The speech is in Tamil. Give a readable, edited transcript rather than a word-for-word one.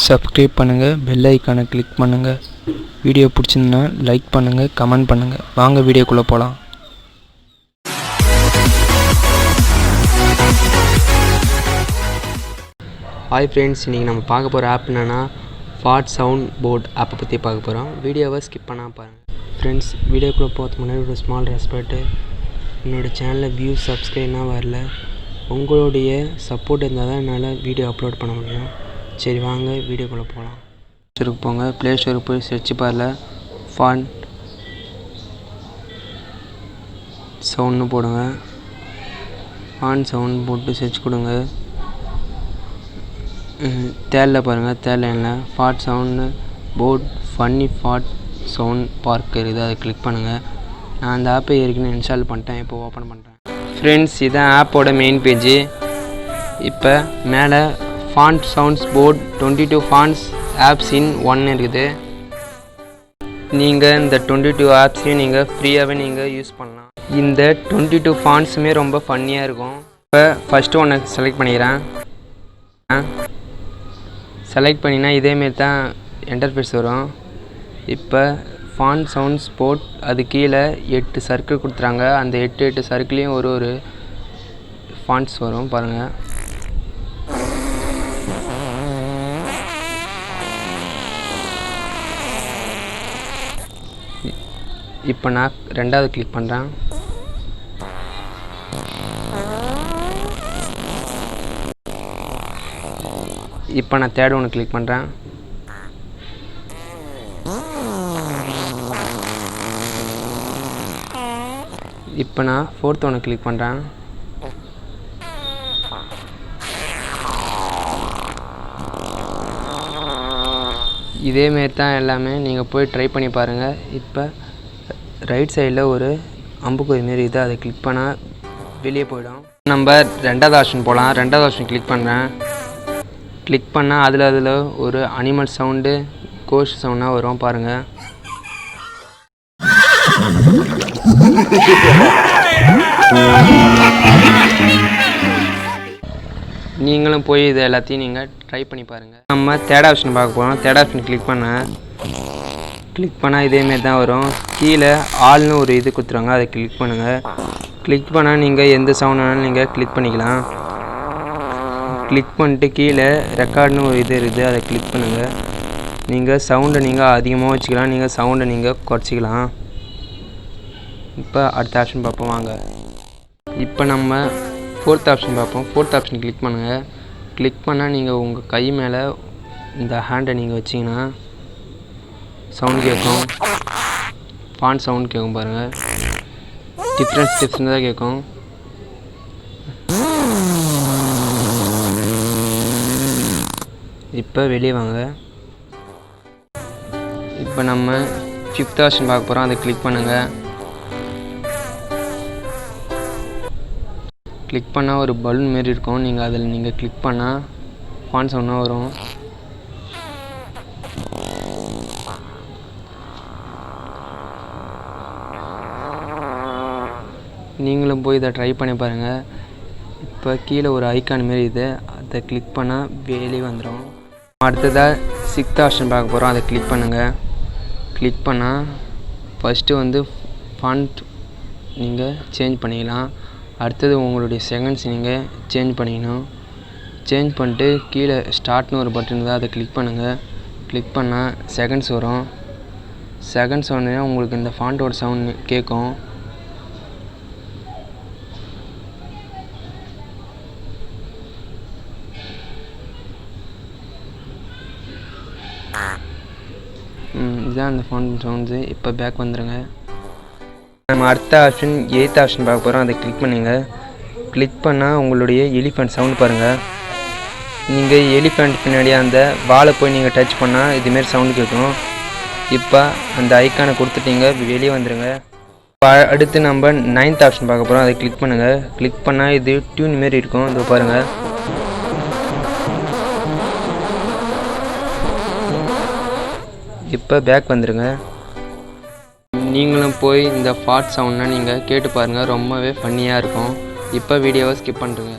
சப்ஸ்கிரைப் பண்ணுங்கள், பெல் ஐக்கானை கிளிக் பண்ணுங்கள். வீடியோ பிடிச்சிருந்தா லைக் பண்ணுங்கள், கமெண்ட் பண்ணுங்கள். வாங்க வீடியோக்குள்ளே போகலாம். ஹாய் ஃப்ரெண்ட்ஸ், இன்றைக்கி நம்ம பார்க்க போகிற ஆப் என்னென்னா ஃபாட் சவுண்ட் போர்ட் ஆப்பை பற்றி பார்க்க போகிறோம். வீடியோவை ஸ்கிப் பண்ணால் பாருங்கள். ஃப்ரெண்ட்ஸ், வீடியோக்குள்ளே போகிறதுக்கு முன்னாடி ஒரு ஸ்மால் ரெஸ்பெக்ட்டு. என்னோடய சேனலில் வியூஸ் சப்ஸ்கிரைப்லாம் வரல. உங்களுடைய சப்போர்ட் இருந்தால் தான் என்னால் வீடியோ அப்லோட் பண்ண முடியும். சரி வாங்க வீடியோக்குள்ளே போகலாம். ஸ்டோருக்கு போங்க. ப்ளே ஸ்டோருக்கு போய் சர்ச் பாரில் ஃபாண்ட் சவுண்ட்னு போடுங்க. ஃபாண்ட் சவுண்ட் போட்டு சர்ச் கொடுங்க. தேர்டில் பாருங்கள், தேர்ட் லைனில் font sound board funny font sound பார்க் இருக்குது, அதை கிளிக் பண்ணுங்கள். நான் அந்த ஆப்பை ஏற்கனவே இன்ஸ்டால் பண்ணிட்டேன், இப்போ ஓப்பன் பண்ணுறேன். ஃப்ரெண்ட்ஸ், இதுதான் ஆப்போட மெயின் பேஜு. இப்போ மேலே font sounds board 22 fonts apps in 1 இருக்குது. நீங்கள் இந்த 22 ஆப்ஸையும் நீங்கள் ஃப்ரீயாகவே நீங்கள் யூஸ் பண்ணலாம். இந்த 22 ஃபாண்ட்ஸுமே ரொம்ப ஃபன்னியாக இருக்கும். இப்போ ஃபஸ்ட்டு ஒன்று செலக்ட் பண்ணிக்கிறேன். செலக்ட் பண்ணினா இதேமாரி தான் இன்டர்ஃபேஸ் வரும். இப்போ ஃபாண்ட் சவுண்ட்ஸ் போர்ட், அது கீழே 8 சர்க்கிள் கொடுத்துறாங்க. அந்த 8 சர்க்கிளையும் ஒரு ஃபாண்ட்ஸ் வரும் பாருங்கள். இப்போ நான் ரெண்டாவது கிளிக் பண்ணுறேன். இப்போ நான் தேர்ட் ஒன்று கிளிக் பண்ணுறேன். இப்போ நான் ஃபோர்த் ஒன்று கிளிக் பண்ணுறேன். இதேமாரி தான் எல்லாமே, நீங்கள் போய் ட்ரை பண்ணி பாருங்கள். இப்போ ரைட் சைடில் ஒரு அம்புக்குறி மாரி இருக்குது, அதை கிளிக் பண்ணால் வெளியே போயிடும். நம்ம ரெண்டாவது ஆப்ஷன் போகலாம். ரெண்டாவது ஆப்ஷன் கிளிக் பண்ணுறேன். கிளிக் பண்ணால் அதில் ஒரு அனிமல் சவுண்டு, கோஸ்ட் சவுண்டாக வரும் பாருங்கள். நீங்களும் போய் இது எல்லாத்தையும் நீங்கள் ட்ரை பண்ணி பாருங்கள். நம்ம தேர்ட் ஆப்ஷன் பார்க்க போகிறோம். தேர்ட் ஆப்ஷன் கிளிக் பண்ணால் இதேமாரி தான் வரும். கீழே ஆல்னு ஒரு இது கொடுத்துருவாங்க, அதை கிளிக் பண்ணுங்கள். கிளிக் பண்ணால் நீங்கள் எந்த சவுண்ட் வேணாலும் நீங்கள் கிளிக் பண்ணிக்கலாம். கிளிக் பண்ணிட்டு கீழே ரெக்கார்ட்னு ஒரு இது இருக்குது, அதை கிளிக் பண்ணுங்கள். நீங்கள் சவுண்டை நீங்கள் அதிகமாக வச்சுக்கலாம், நீங்கள் சவுண்டை நீங்கள் குறைச்சிக்கலாம். இப்போ அடுத்த ஆப்ஷன் பார்ப்போம் வாங்க. இப்போ நம்ம ஃபோர்த் ஆப்ஷன் பார்ப்போம். ஃபோர்த் ஆப்ஷன் கிளிக் பண்ணுங்கள். கிளிக் பண்ணால் நீங்கள் உங்கள் கை மேலே இந்த ஹேண்டை நீங்கள் வச்சிங்கன்னா சவுண்ட் கேட்கும். ஃபாண்ட் சவுண்ட் கேட்கும் பாருங்கள். டிஃப்ரெண்ட் ஸ்டெப்ஸ்னு தான் கேட்கும். இப்போ வெளியே வாங்க. இப்போ நம்ம ஃபிஃப்த் ஆப்ஷன் பார்க்க போகிறோம், அதை கிளிக் பண்ணுங்கள். கிளிக் பண்ணால் ஒரு பலூன் மாரி இருக்கும், நீங்கள் அதில் நீங்கள் கிளிக் பண்ணால் ஃபாண்ட் சவுண்டாக வரும். நீங்களும் போய் இதை ட்ரை பண்ணி பாருங்கள். இப்போ கீழே ஒரு ஐக்கான் மாரி இது, அதை கிளிக் பண்ணால் வெளியே வந்துடும். அடுத்ததாக சிக்ஸ்த் ஆப்ஷன் பார்க்க போகிறோம், அதை கிளிக் பண்ணுங்கள். கிளிக் பண்ணால் ஃபஸ்ட்டு வந்து ஃபாண்ட் நீங்கள் சேஞ்ச் பண்ணிக்கலாம். அடுத்தது உங்களுடைய செகண்ட்ஸ் நீங்கள் சேஞ்ச் பண்ணிக்கணும். சேஞ்ச் பண்ணிட்டு கீழே ஸ்டார்ட்னு ஒரு பட்டன் தான், அதை கிளிக் பண்ணுங்கள். கிளிக் பண்ணால் செகண்ட்ஸ் வரும். செகண்ட்ஸ் வந்தோடனே உங்களுக்கு இந்த ஃபாண்ட்டோட சவுண்ட் கேட்கும். இதுதான் அந்த ஃபாண்ட் சவுண்ட்ஸு. இப்போ பேக் வந்துடுங்க. நம்ம அடுத்த ஆப்ஷன் எய்த் ஆப்ஷன் பார்க்க போகிறோம், அதை கிளிக் பண்ணுங்க. கிளிக் பண்ணால் உங்களுடைய எலிஃபண்ட் சவுண்ட் பாருங்கள். நீங்கள் எலிஃபண்ட் பின்னாடி அந்த வாலை போய் நீங்கள் டச் பண்ணால் இதுமாரி சவுண்டு கேட்கும். இப்போ அந்த ஐக்கானை கொடுத்துட்டீங்க, வெளியே வந்துடுங்க. அடுத்து நம்ம 9th ஆப்ஷன் பார்க்க போகிறோம், அதை கிளிக் பண்ணுங்கள். கிளிக் பண்ணால் இது டியூன் மாரி இருக்கும், இதோ பாருங்கள். இப்போ பேக் வந்துடுங்க. நீங்களும் போய் இந்த ஃபாட் சவுண்ட்னா நீங்கள் கேட்டு பாருங்கள், ரொம்பவே ஃபன்னியாக இருக்கும். இப்போ வீடியோவை ஸ்கிப் பண்ணுறேங்க.